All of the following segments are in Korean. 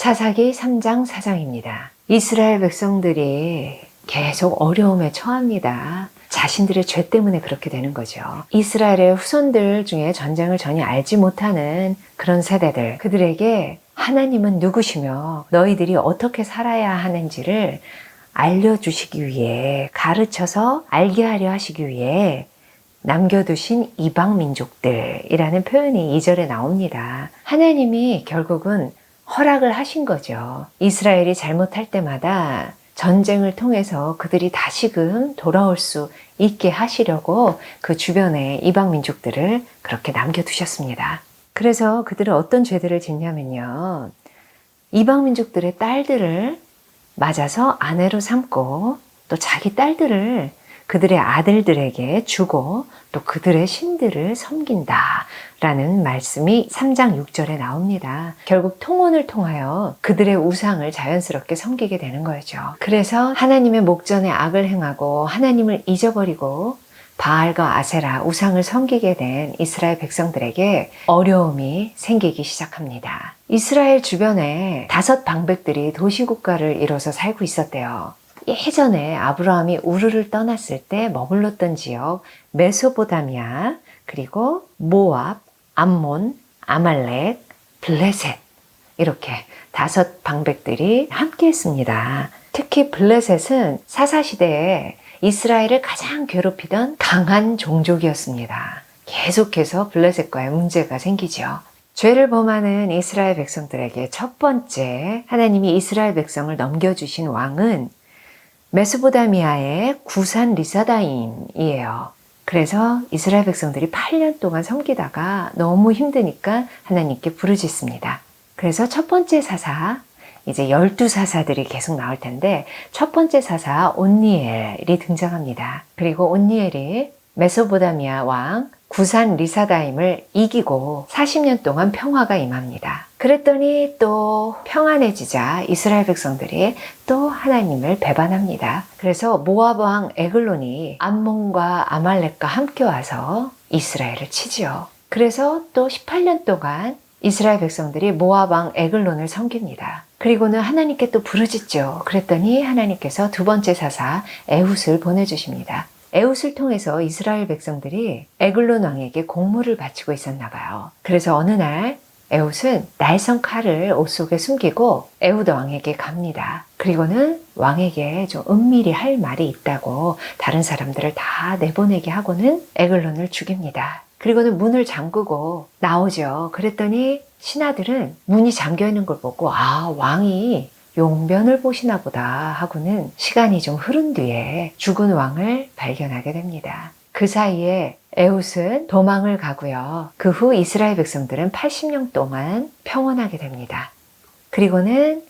사사기 3장 4장입니다. 이스라엘 백성들이 계속 어려움에 처합니다. 자신들의 죄 때문에 그렇게 되는 거죠. 이스라엘의 후손들 중에 전쟁을 전혀 알지 못하는 그런 세대들, 그들에게 하나님은 누구시며 너희들이 어떻게 살아야 하는지를 알려주시기 위해, 가르쳐서 알게 하려 하시기 위해 남겨두신 이방 민족들이라는 표현이 2절에 나옵니다. 하나님이 결국은 허락을 하신 거죠. 이스라엘이 잘못할 때마다 전쟁을 통해서 그들이 다시금 돌아올 수 있게 하시려고 그 주변에 이방 민족들을 그렇게 남겨두셨습니다. 그래서 그들은 어떤 죄들을 짓냐면요, 이방 민족들의 딸들을 맞아서 아내로 삼고 또 자기 딸들을 그들의 아들들에게 주고 또 그들의 신들을 섬긴다 라는 말씀이 3장 6절에 나옵니다. 결국 통혼을 통하여 그들의 우상을 자연스럽게 섬기게 되는 거죠. 그래서 하나님의 목전에 악을 행하고 하나님을 잊어버리고 바알과 아세라 우상을 섬기게 된 이스라엘 백성들에게 어려움이 생기기 시작합니다. 이스라엘 주변에 5 방백들이 도시국가를 이뤄서 살고 있었대요. 예전에 아브라함이 우르를 떠났을 때 머물렀던 지역 메소포타미아, 그리고 모압, 암몬, 아말렉, 블레셋, 이렇게 5 방백들이 함께 했습니다. 특히 블레셋은 사사시대에 이스라엘을 가장 괴롭히던 강한 종족이었습니다. 계속해서 블레셋과의 문제가 생기죠. 죄를 범하는 이스라엘 백성들에게 첫 번째 하나님이 이스라엘 백성을 넘겨주신 왕은 메소포타미아의 구산 리사다임이에요. 그래서 이스라엘 백성들이 8년 동안 섬기다가 너무 힘드니까 하나님께 부르짖습니다. 그래서 첫 번째 사사, 이제 12사사들이 계속 나올 텐데 첫 번째 사사 온니엘이 등장합니다. 그리고 온니엘이 메소포타미아 왕 구산 리사다임을 이기고 40년 동안 평화가 임합니다. 그랬더니 또 평안해지자 이스라엘 백성들이 또 하나님을 배반합니다. 그래서 모압 왕 에글론이 암몬과 아말렉과 함께 와서 이스라엘을 치지요. 그래서 또 18년 동안 이스라엘 백성들이 모압 왕 에글론을 섬깁니다. 그리고는 하나님께 또 부르짖죠. 그랬더니 하나님께서 두 번째 사사 에훗을 보내주십니다. 에훗을 통해서 이스라엘 백성들이 에글론 왕에게 공물을 바치고 있었나 봐요. 그래서 어느 날 에훗은 날선 칼을 옷 속에 숨기고 에훗 왕에게 갑니다. 그리고는 왕에게 좀 은밀히 할 말이 있다고 다른 사람들을 다 내보내게 하고는 에글론을 죽입니다. 그리고는 문을 잠그고 나오죠. 그랬더니 신하들은 문이 잠겨 있는 걸 보고 왕이 용변을 보시나 보다 하고는 시간이 좀 흐른 뒤에 죽은 왕을 발견하게 됩니다. 그 사이에 에훗은 도망을 가고요. 그 후 이스라엘 백성들은 80년 동안 평온하게 됩니다. 그리고는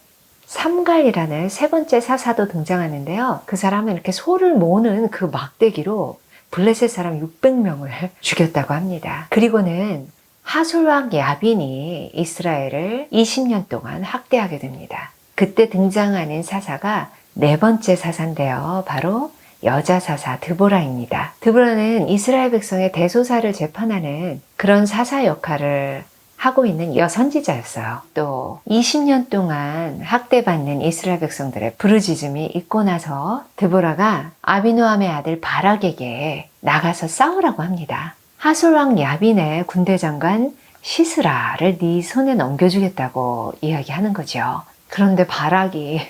삼갈이라는 세 번째 사사도 등장하는데요. 그 사람은 이렇게 소를 모는 그 막대기로 블레셋 사람 600명을 죽였다고 합니다. 그리고는 하솔왕 야빈이 이스라엘을 20년 동안 학대하게 됩니다. 그때 등장하는 사사가 4번째 사사인데요. 바로 여자 사사 드보라입니다. 드보라는 이스라엘 백성의 대소사를 재판하는 그런 사사 역할을 하고 있는 여선지자였어요. 또 20년 동안 학대받는 이스라엘 백성들의 부르짖음이 있고 나서 드보라가 아비노함의 아들 바락에게 나가서 싸우라고 합니다. 하솔왕 야빈의 군대 장관 시스라를 네 손에 넘겨주겠다고 이야기하는 거죠. 그런데 바락이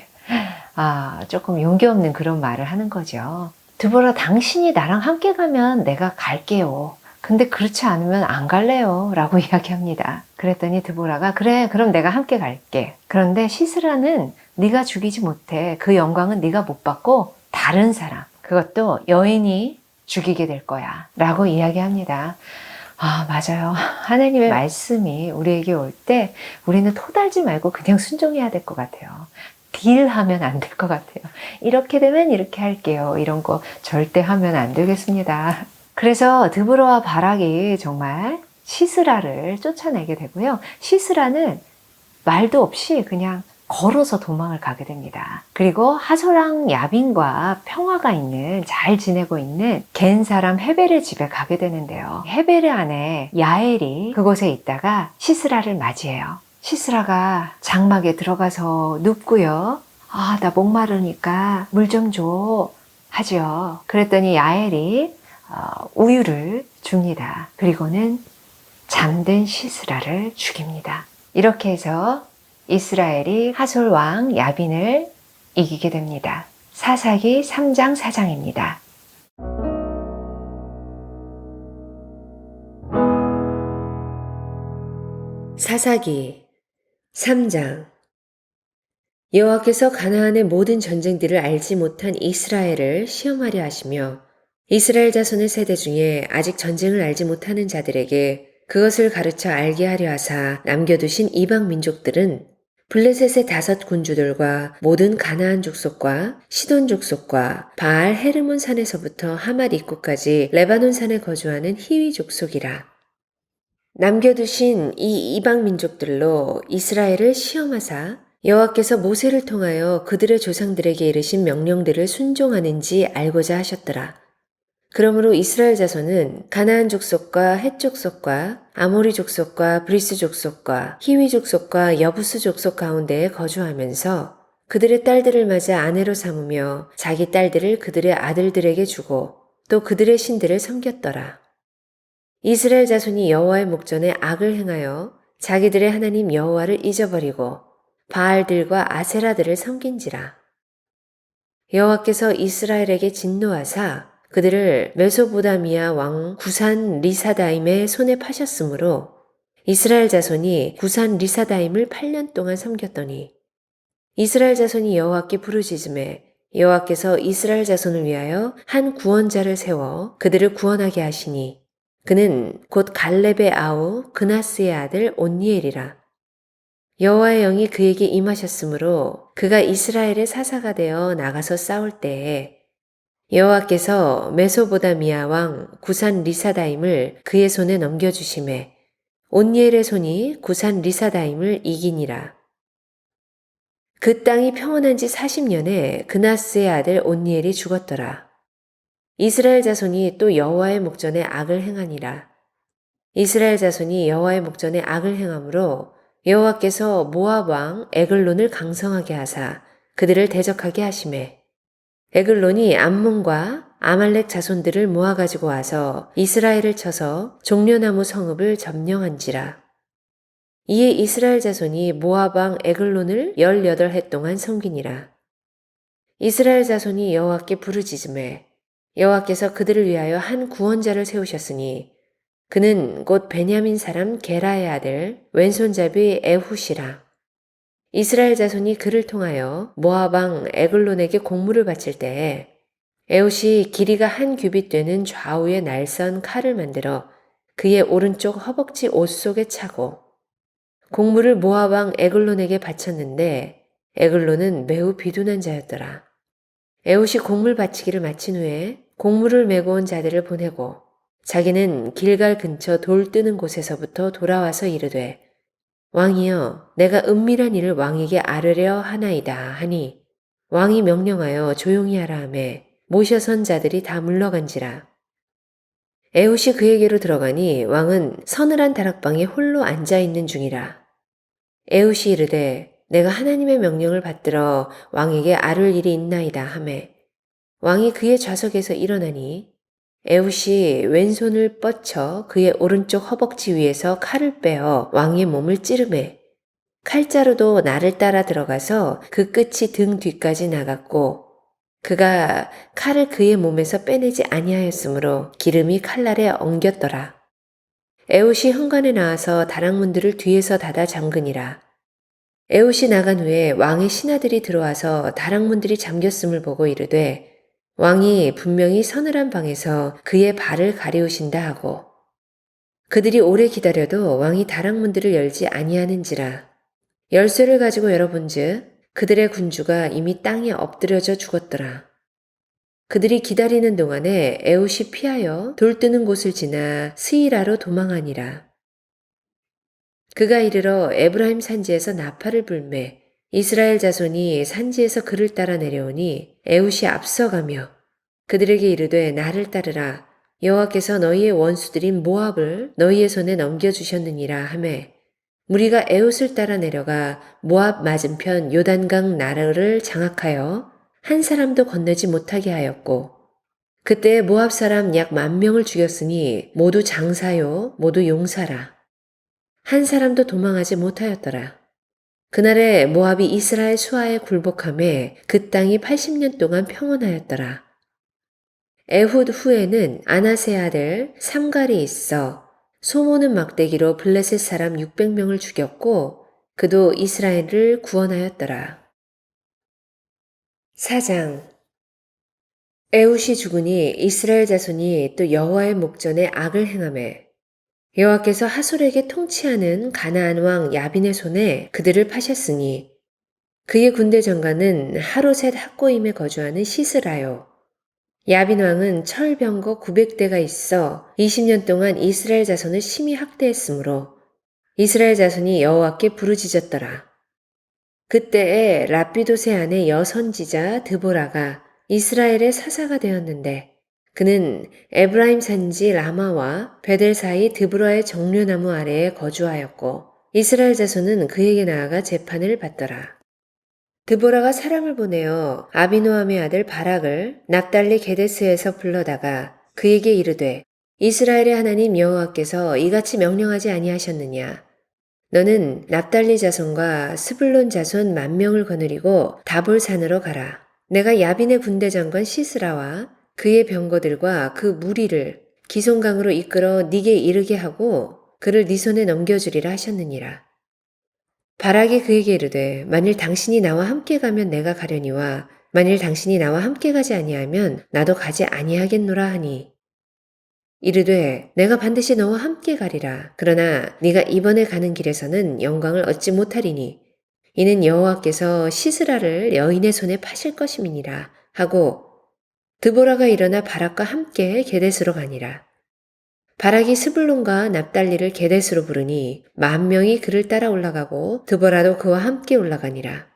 조금 용기 없는 그런 말을 하는 거죠. 드보라, 당신이 나랑 함께 가면 내가 갈게요. 근데 그렇지 않으면 안 갈래요 라고 이야기합니다. 그랬더니 드보라가 그래, 그럼 내가 함께 갈게. 그런데 시스라는 네가 죽이지 못해. 그 영광은 네가 못 받고 다른 사람, 그것도 여인이 죽이게 될 거야 라고 이야기합니다. 맞아요. 하나님의 말씀이 우리에게 올 때 우리는 토달지 말고 그냥 순종해야 될 것 같아요. 딜하면 안 될 것 같아요. 이렇게 되면 이렇게 할게요. 이런 거 절대 하면 안 되겠습니다. 그래서 드보라와 바락이 정말 시스라를 쫓아내게 되고요. 시스라는 말도 없이 그냥 걸어서 도망을 가게 됩니다. 그리고 하솔왕 야빈과 평화가 있는, 잘 지내고 있는 겐 사람 헤벨의 집에 가게 되는데요. 헤벨의 아내 야엘이 그곳에 있다가 시스라를 맞이해요. 시스라가 장막에 들어가서 눕고요. 아, 나 목마르니까 물 좀 줘. 하죠. 그랬더니 야엘이 우유를 줍니다. 그리고는 잠든 시스라를 죽입니다. 이렇게 해서 이스라엘이 하솔 왕 야빈을 이기게 됩니다. 사사기 3장 4장입니다. 사사기 3장. 여호와께서 가나안의 모든 전쟁들을 알지 못한 이스라엘을 시험하려 하시며 이스라엘 자손의 세대 중에 아직 전쟁을 알지 못하는 자들에게 그것을 가르쳐 알게 하려 하사 남겨두신 이방 민족들은 블레셋의 5 군주들과 모든 가나안 족속과 시돈 족속과 바알 헤르몬 산에서부터 하맛 입구까지 레바논 산에 거주하는 히위 족속이라. 남겨두신 이 이방 민족들로 이스라엘을 시험하사 여호와께서 모세를 통하여 그들의 조상들에게 이르신 명령들을 순종하는지 알고자 하셨더라. 그러므로 이스라엘 자손은 가나안 족속과 헷 족속과 아모리 족속과 브리스 족속과 히위 족속과 여부스 족속 가운데에 거주하면서 그들의 딸들을 맞아 아내로 삼으며 자기 딸들을 그들의 아들들에게 주고 또 그들의 신들을 섬겼더라. 이스라엘 자손이 여호와의 목전에 악을 행하여 자기들의 하나님 여호와를 잊어버리고 바알들과 아세라들을 섬긴지라. 여호와께서 이스라엘에게 진노하사 그들을 메소보다미아 왕 구산 리사다임의 손에 파셨으므로 이스라엘 자손이 구산 리사다임을 8년 동안 섬겼더니 이스라엘 자손이 여호와께 부르짖음에 여호와께서 이스라엘 자손을 위하여 한 구원자를 세워 그들을 구원하게 하시니 그는 곧 갈렙의 아우 그나스의 아들 온니엘이라. 여호와의 영이 그에게 임하셨으므로 그가 이스라엘의 사사가 되어 나가서 싸울 때에 여호와께서 메소보다미아 왕 구산 리사다임을 그의 손에 넘겨주심에 온니엘의 손이 구산 리사다임을 이기니라. 그 땅이 평온한 지 40년에 그나스의 아들 온니엘이 죽었더라. 이스라엘 자손이 또 여호와의 목전에 악을 행하니라. 이스라엘 자손이 여호와의 목전에 악을 행함으로 여호와께서 모압 왕 에글론을 강성하게 하사 그들을 대적하게 하시매 에글론이 암몬과 아말렉 자손들을 모아가지고 와서 이스라엘을 쳐서 종려나무 성읍을 점령한지라. 이에 이스라엘 자손이 모압 왕 에글론을 18해 동안 섬기니라. 이스라엘 자손이 여호와께 부르짖음에 여호와께서 그들을 위하여 한 구원자를 세우셨으니 그는 곧 베냐민 사람 게라의 아들 왼손잡이 에훗이라. 이스라엘 자손이 그를 통하여 모압 왕 에글론에게 공물을 바칠 때에 에훗이 길이가 1규빗 되는 좌우의 날선 칼을 만들어 그의 오른쪽 허벅지 옷 속에 차고 공물을 모압 왕 에글론에게 바쳤는데 에글론은 매우 비둔한 자였더라. 에훗이 공물 바치기를 마친 후에 공물을 메고 온 자들을 보내고 자기는 길갈 근처 돌 뜨는 곳에서부터 돌아와서 이르되 왕이여 내가 은밀한 일을 왕에게 아뢰려 하나이다 하니 왕이 명령하여 조용히 하라 하매 모셔선 자들이 다 물러간지라. 에훗이 그에게로 들어가니 왕은 서늘한 다락방에 홀로 앉아있는 중이라. 에훗이 이르되 내가 하나님의 명령을 받들어 왕에게 아뢰 일이 있나이다 하매 왕이 그의 좌석에서 일어나니 에훗이 왼손을 뻗쳐 그의 오른쪽 허벅지 위에서 칼을 빼어 왕의 몸을 찌르매 칼자루도 날을 따라 들어가서 그 끝이 등 뒤까지 나갔고 그가 칼을 그의 몸에서 빼내지 아니하였으므로 기름이 칼날에 엉겼더라. 에훗이 현관에 나와서 다락문들을 뒤에서 닫아 잠그니라. 에훗이 나간 후에 왕의 신하들이 들어와서 다락문들이 잠겼음을 보고 이르되 왕이 분명히 서늘한 방에서 그의 발을 가리우신다 하고 그들이 오래 기다려도 왕이 다락문들을 열지 아니하는지라. 열쇠를 가지고 열어본즉 그들의 군주가 이미 땅에 엎드려져 죽었더라. 그들이 기다리는 동안에 에훗이 피하여 돌 뜨는 곳을 지나 스이라로 도망하니라. 그가 이르러 에브라임 산지에서 나팔을 불매 이스라엘 자손이 산지에서 그를 따라 내려오니 에훗이 앞서가며 그들에게 이르되 나를 따르라. 여호와께서 너희의 원수들인 모압을 너희의 손에 넘겨주셨느니라 하매 무리가 에웃을 따라 내려가 모압 맞은편 요단강 나루를 장악하여 한 사람도 건너지 못하게 하였고 그때 모압 사람 약 10,000명을 죽였으니 모두 장사요 모두 용사라. 한 사람도 도망하지 못하였더라. 그날에 모압이 이스라엘 수하에 굴복함에 그 땅이 80년 동안 평온하였더라. 에훗 후에는 아나세 아들 삼갈이 있어 소모는 막대기로 블레셋 사람 600명을 죽였고 그도 이스라엘을 구원하였더라. 4장 에훗이 죽으니 이스라엘 자손이 또 여호와의 목전에 악을 행하매 여호와께서 하솔에게 통치하는 가나안 왕 야빈의 손에 그들을 파셨으니 그의 군대 장관은 하로셋 학고임에 거주하는 시스라요. 야빈 왕은 철병거 900대가 있어 20년 동안 이스라엘 자손을 심히 학대했으므로 이스라엘 자손이 여호와께 부르짖었더라. 그때에 라피도세 아내 여선지자 드보라가 이스라엘의 사사가 되었는데 그는 에브라임 산지 라마와 베델 사이 드보라의 정류나무 아래에 거주하였고 이스라엘 자손은 그에게 나아가 재판을 받더라. 드보라가 사람을 보내어 아비노함의 아들 바락을 납달리 게데스에서 불러다가 그에게 이르되 이스라엘의 하나님 여호와께서 이같이 명령하지 아니하셨느냐. 너는 납달리 자손과 스불론 자손 10,000명을 거느리고 다볼산으로 가라. 내가 야빈의 군대 장관 시스라와 그의 병거들과 그 무리를 기송강으로 이끌어 네게 이르게 하고 그를 네 손에 넘겨주리라 하셨느니라. 바락이 그에게 이르되 만일 당신이 나와 함께 가면 내가 가려니와 만일 당신이 나와 함께 가지 아니하면 나도 가지 아니하겠노라 하니 이르되 내가 반드시 너와 함께 가리라. 그러나 네가 이번에 가는 길에서는 영광을 얻지 못하리니 이는 여호와께서 시스라를 여인의 손에 파실 것임이니라 하고 드보라가 일어나 바락과 함께 게데스로 가니라. 바락이 스불론과 납달리를 게데스로 부르니 10,000명이 그를 따라 올라가고 드보라도 그와 함께 올라가니라.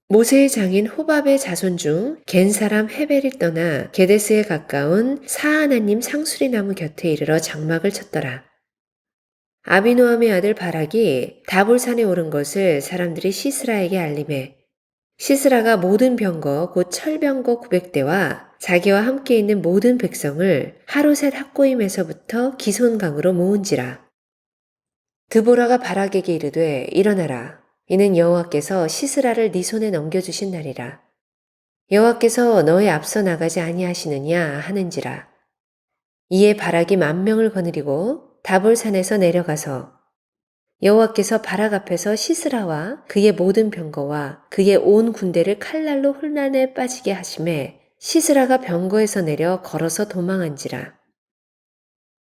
모세의 장인 호밥의 자손 중 겐 사람 헤벨이 떠나 게데스에 가까운 사하나님 상수리 나무 곁에 이르러 장막을 쳤더라. 아비노함의 아들 바락이 다볼산에 오른 것을 사람들이 시스라에게 알림해 시스라가 모든 병거 곧 철병거 900대와 자기와 함께 있는 모든 백성을 하루셋 학고임에서부터 기손강으로 모은지라. 드보라가 바락에게 이르되 일어나라. 이는 여호와께서 시스라를 네 손에 넘겨주신 날이라. 여호와께서 너의 앞서 나가지 아니하시느냐 하는지라. 이에 바락이 10,000명을 거느리고 다볼산에서 내려가서 여호와께서 바락 앞에서 시스라와 그의 모든 병거와 그의 온 군대를 칼날로 혼란에 빠지게 하심에 시스라가 병거에서 내려 걸어서 도망한지라.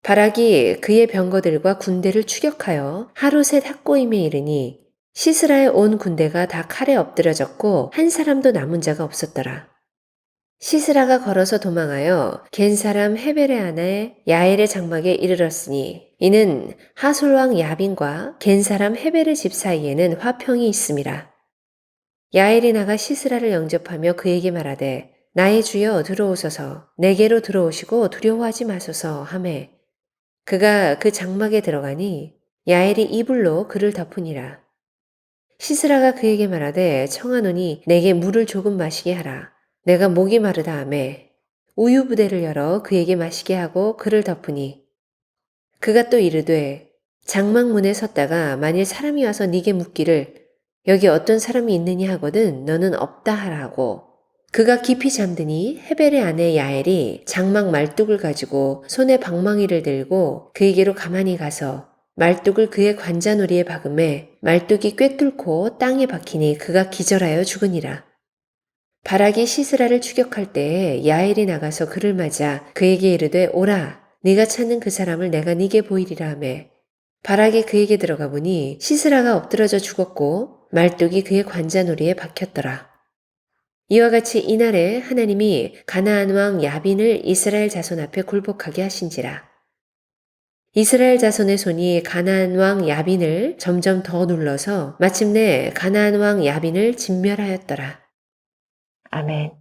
바락이 그의 병거들과 군대를 추격하여 하루셋 학고임에 이르니 시스라의 온 군대가 다 칼에 엎드려졌고 한 사람도 남은 자가 없었더라. 시스라가 걸어서 도망하여 겐 사람 헤벨의 아내 야엘의 장막에 이르렀으니 이는 하솔왕 야빈과 겐 사람 헤벨의 집 사이에는 화평이 있음이라. 야엘이 나가 시스라를 영접하며 그에게 말하되 나의 주여 들어오소서 내게로 들어오시고 두려워하지 마소서 하매 그가 그 장막에 들어가니 야엘이 이불로 그를 덮으니라. 시스라가 그에게 말하되 청하노니 내게 물을 조금 마시게 하라. 내가 목이 마르다 하매 우유 부대를 열어 그에게 마시게 하고 그를 덮으니 그가 또 이르되 장막문에 섰다가 만일 사람이 와서 네게 묻기를 여기 어떤 사람이 있느냐 하거든 너는 없다 하라고. 그가 깊이 잠드니 헤벨의 아내 야엘이 장막 말뚝을 가지고 손에 방망이를 들고 그에게로 가만히 가서 말뚝을 그의 관자놀이에 박음에 말뚝이 꿰뚫고 땅에 박히니 그가 기절하여 죽으니라. 바락이 시스라를 추격할 때에 야엘이 나가서 그를 맞아 그에게 이르되 오라 네가 찾는 그 사람을 내가 네게 보이리라 하매 바락이 그에게 들어가 보니 시스라가 엎드러져 죽었고 말뚝이 그의 관자놀이에 박혔더라. 이와 같이 이날에 하나님이 가나안 왕 야빈을 이스라엘 자손 앞에 굴복하게 하신지라. 이스라엘 자손의 손이 가나안 왕 야빈을 점점 더 눌러서 마침내 가나안 왕 야빈을 진멸하였더라. 아멘.